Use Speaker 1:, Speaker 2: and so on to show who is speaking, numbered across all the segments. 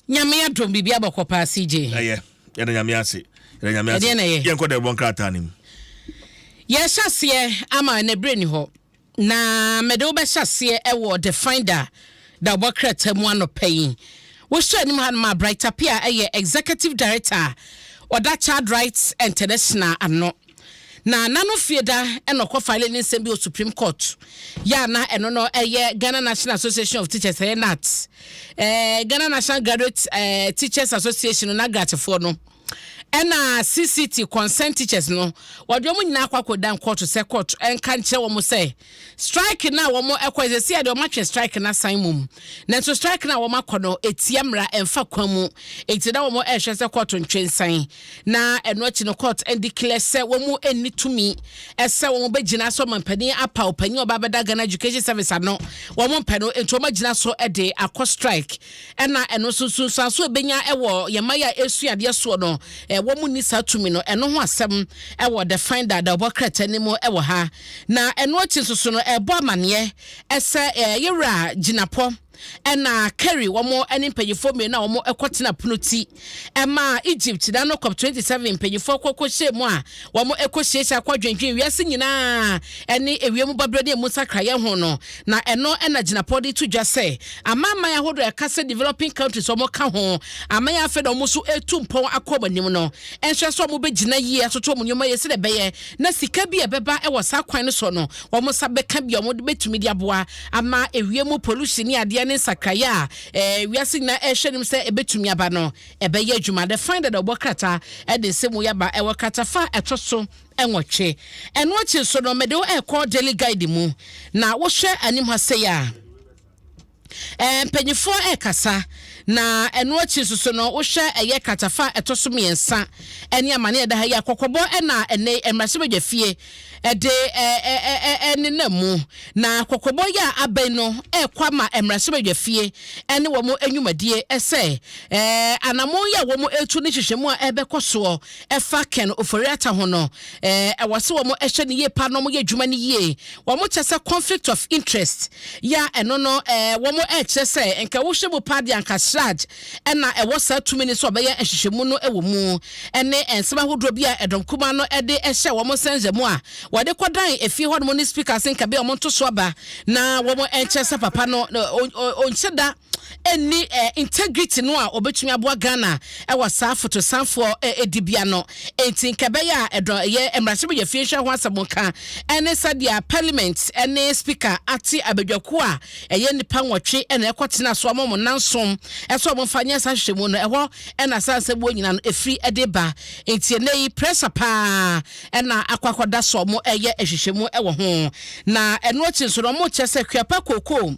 Speaker 1: nyame adom bibia bɔkɔpa CJ
Speaker 2: yɛda nyame ase yɛnkɔ da krata nim
Speaker 1: yɛhyɛseɛ ama na brɛ ni hɔ na mede wo bɛhyɛseɛ ɛwɔ the finder da bɔkrata mu anɔpɛyi wo hyɛ nim ha no ma Brighter Pia ɛyɛ executive director Oda Child Rights International ano na nano fieda enokɔ file ne nsɛm bi o Supreme Court ya na eno no Ghana National Association of Teachers NAT Ghana National Graduate Teachers Association na gratefo no ena CCT consent teachers no wode omo nyina akwakodan court se court enka nkyɛ wo mo say strike na wo mo ekwese sia de o matwe strike na san mum na so strike na wo makɔ no etiamra emfa kwamu eti da wo mo ehwɛ se court ntwensan na eno achi no court and declare se wo mo eni tumi ese wo mo begina so mampani apa opani oba beda Ghana Education Service ano wo mo mpano enti wo magina so de akɔ strike ena eno so ebenya ewo yemaya esuade so no womu ni satumi no eno ho asem ewo the finder da obokrata ni mo ewo ha na eno achi soso no ebo amane ese yewra ginapo ena carry womo eni mpanyifo me na womo ekotena punoti ema Egypt da no COP 27 mpanyifo kokɔhye mu a womo ekohye akwadwendwen wiase nyina eni ewiemu babrade mu sakraye ho no na eno ena ginapo de tudwa se amama ya hodo ekase developing countries womo ka ho amaya afa da womo so etumpon akɔbanim no enhwe so womo begina yie atoto womo nyoma yesi de beye na sika bi ebeba ewo sakwan no so no womo sabeka bi womo de betumi de aboa ama ewiemu pollution ni ade ne sakaya wiase na ehwenim se ebetumi aba no ebeye adwuma the finder the bokrata e de semu yaba e wakata fa etoso enwotwe eno achi so no mede o call daily guide mu na wo hwe anim ha se ya mpanyifo kasa na eno achi so no wo hwe eye katafa etoso miensa ene amane da ha ya kokobo na ene emrase badwafie ede eninamu na kokobo ya aben no kwama emrase badwafie ene wo mo enwumadie ese anamo ya wo mo etu ne hwehwemu a ebekoso efa ken oforiata ho no wose wo mo ehwe ne ye pa no mo ye dwuma ne ye wo mo chese conflict of interest ya eno no wo mo chese enka wo hwe bo padi anka sraj ena ewo sa 2 minutes obeye ehwehwemu no ewo mu ene ensema hodro bia edom kuma no ede ehye wo mo senze mu a wode kodan efie ho no speakers nka be o mo to so aba na wo mo enchese papa no oncheda eni integrity no a obetumi aboa Ghana ewa saa foto sanfo edibia no enti nkebe ya edo ye emrase be fie hwe ho asamonka ene sadia parliament ene speaker ati abedwako a eye nipa nwotwe ene ekotena so amom nansom eso mo fanya sa hwehwemu no eho ena sanse bo nyina no efri edeba enti nei pressure pa ena akwakoda so mo eye ehwehwemu ewo ho na eno achi so no mo chese kwapa koko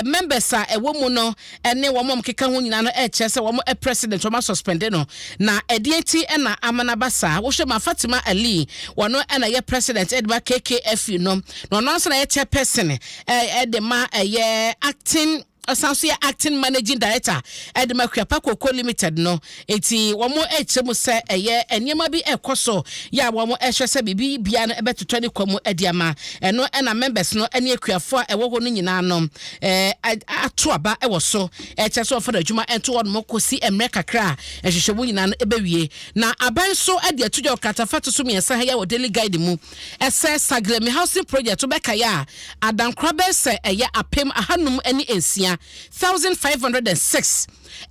Speaker 1: members ewo mu no ene wo mom keka ho nyina no chese wo mo president wo ma suspend no na edienti ena amanabasa wo hwe ma Fatima Ali wono ena ye president edba KKF no no no so na ye chairperson edema ye acting Asansia acting managing director Edma Kwapako Limited no eti womo echemu se eye enyema bi ekoso ya womo ehwe se bibi bia no ebeto ne kwamu ediama eno ena members no ene akuafo a ewo ho no nyina no ato aba ewo so eche so for adwuma ento wo no kosi emre kakra ehwehwemu nyina no ebewie na aban so ade atudwa katafato so miensa ha ya wo daily guide mu ese Sagremi housing project obeka ya adankrobe se eye apem ahanum eni ensia 1506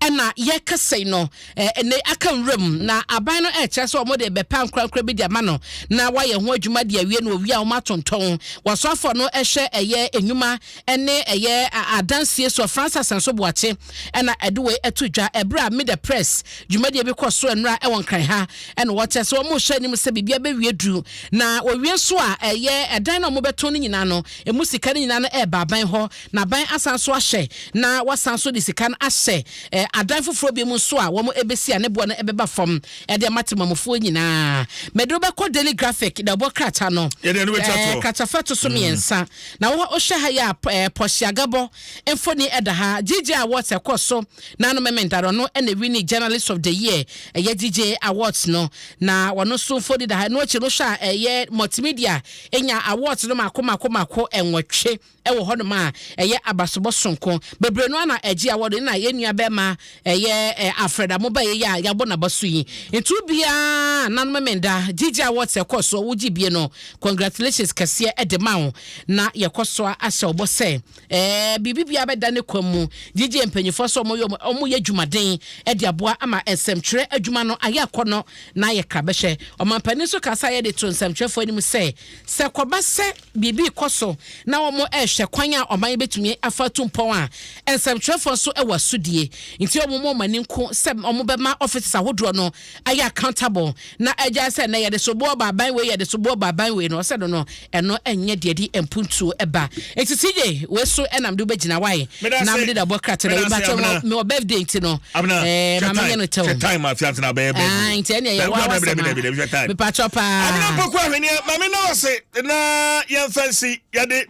Speaker 1: ena ye kasei no ene akan rem na aban no eche so mo de bepa nkrakra bi dia ma no na wa ye ho adwuma de awie no owi a wo matonton wasofo no ehwe eye enwuma ene eye adansie so Francis Anso Boache ena edewe etudwa ebra mid the press dwuma de bi koso enra e won kan ha ena wo che so mo hwe nim se bibia be wie duru na owie so a eye edan no mo beto no nyina no emusika no nyina no e ba ban ho na ban asanso ahye na wasanso de sika no ahye adan foforo bi mu so a wo mo ebesi ane bo no ebeba fam e de matemamofo nyina medro be ko daily graphic da bo krata no krata fato so miensa na wo hwe ha ya poshiagabo emfoni eda ha GJ Awards ekoso na no memendaro no ene winning journalist of the year eye GJ Awards no na wono so fodi da ha no chi no hwa eye multimedia enya awards no makoma enwotwe ɛwɔ hɔ no ma ɛyɛ abasobɔ sonko bebre no ana ɛgye awɔde na yɛnua bɛma ɛyɛ Alfred amoba yɛ yabɔ na baso yi ntu bia nanom menda gigi awards ɛkɔso wo gibie no congratulations kɛseɛ ɛde ma wo na yɛkɔso ahyɛ obɔ sɛ bibibia bɛda ne kwamu gigi empanyifo so ɔmo yɛ dwumaden ɛde aboa ama nsɛmtwerɛ adwuma no ayɛ akɔnɔ na yɛ krabɛhwɛ ɔmampani so kasa yɛ de to nsɛmtwerɛfo anim sɛ kɔba sɛ bibi kɔso na ɔmo ɛhwɛ kwan a ɔman betumi afa tumpɔn a nsɛmtwerɛfo so ɛwɔ sudie nti ɔmo mo mani nko sɛ ɔmo bɛma offices ahodoɔ no ayɛ accountable na ɛgya sɛ na yɛde so bo baaban we yɛde so bo baaban we no ɔsɛ no ɛno ɛnyɛ deɛ di mpuntuo ɛba etitije we so ɛnam de bɛgyina wae na me de bɔ krate na ba me birthday nti no mama yɛ no tɛw
Speaker 2: time afiant na bɛyɛ bɛyɛ
Speaker 1: nti ɛne yɛ wa me pa chopa
Speaker 2: abna pokwa hwenia mama na wose na yɛmfansi yɛde